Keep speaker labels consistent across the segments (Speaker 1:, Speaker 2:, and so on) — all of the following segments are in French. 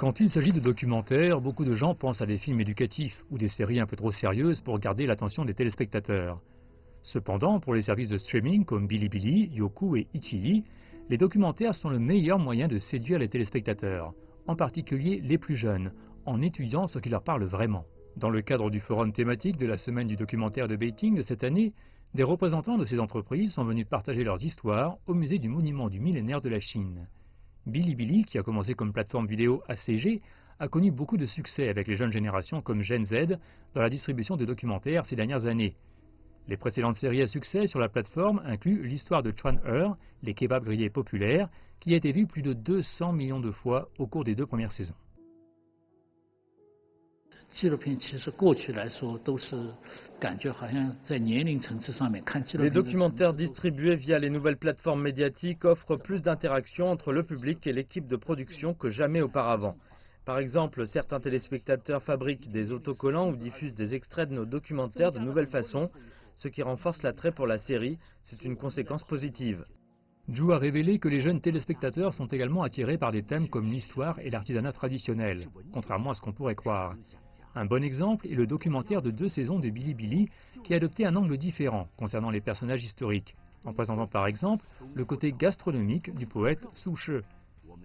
Speaker 1: Quand il s'agit de documentaires, beaucoup de gens pensent à des films éducatifs ou des séries un peu trop sérieuses pour garder l'attention des téléspectateurs. Cependant, pour les services de streaming comme Bilibili, Youku et Ichihi, les documentaires sont le meilleur moyen de séduire les téléspectateurs, en particulier les plus jeunes, en étudiant ce qui leur parle vraiment. Dans le cadre du forum thématique de la semaine du documentaire de Beijing de cette année, des représentants de ces entreprises sont venus partager leurs histoires au musée du monument du millénaire de la Chine. Bilibili, qui a commencé comme plateforme vidéo ACG, a connu beaucoup de succès avec les jeunes générations comme Gen Z dans la distribution de documentaires ces dernières années. Les précédentes séries à succès sur la plateforme incluent l'histoire de Chuan Er, les kebabs grillés populaires, qui a été vue plus de 200 millions de fois au cours des 2 premières saisons.
Speaker 2: Les documentaires distribués via les nouvelles plateformes médiatiques offrent plus d'interaction entre le public et l'équipe de production que jamais auparavant. Par exemple, certains téléspectateurs fabriquent des autocollants ou diffusent des extraits de nos documentaires de nouvelles façons, ce qui renforce l'attrait pour la série. C'est une conséquence positive.
Speaker 1: Zhu a révélé que les jeunes téléspectateurs sont également attirés par des thèmes comme l'histoire et l'artisanat traditionnel, contrairement à ce qu'on pourrait croire. Un bon exemple est le documentaire de 2 saisons de Bilibili qui a adopté un angle différent concernant les personnages historiques, en présentant par exemple le côté gastronomique du poète Su She.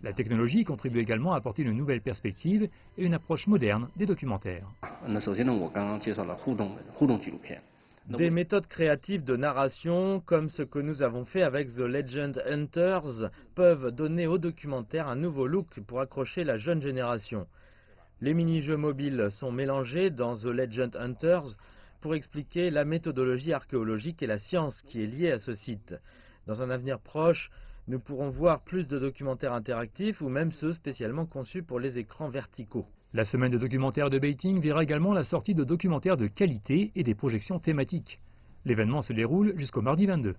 Speaker 1: La technologie contribue également à apporter une nouvelle perspective et une approche moderne des documentaires.
Speaker 2: Des méthodes créatives de narration, comme ce que nous avons fait avec The Legend Hunters, peuvent donner au documentaire un nouveau look pour accrocher la jeune génération. Les mini-jeux mobiles sont mélangés dans The Legend Hunters pour expliquer la méthodologie archéologique et la science qui est liée à ce site. Dans un avenir proche, nous pourrons voir plus de documentaires interactifs ou même ceux spécialement conçus pour les écrans verticaux.
Speaker 1: La semaine de documentaires de Beijing verra également la sortie de documentaires de qualité et des projections thématiques. L'événement se déroule jusqu'au mardi 22.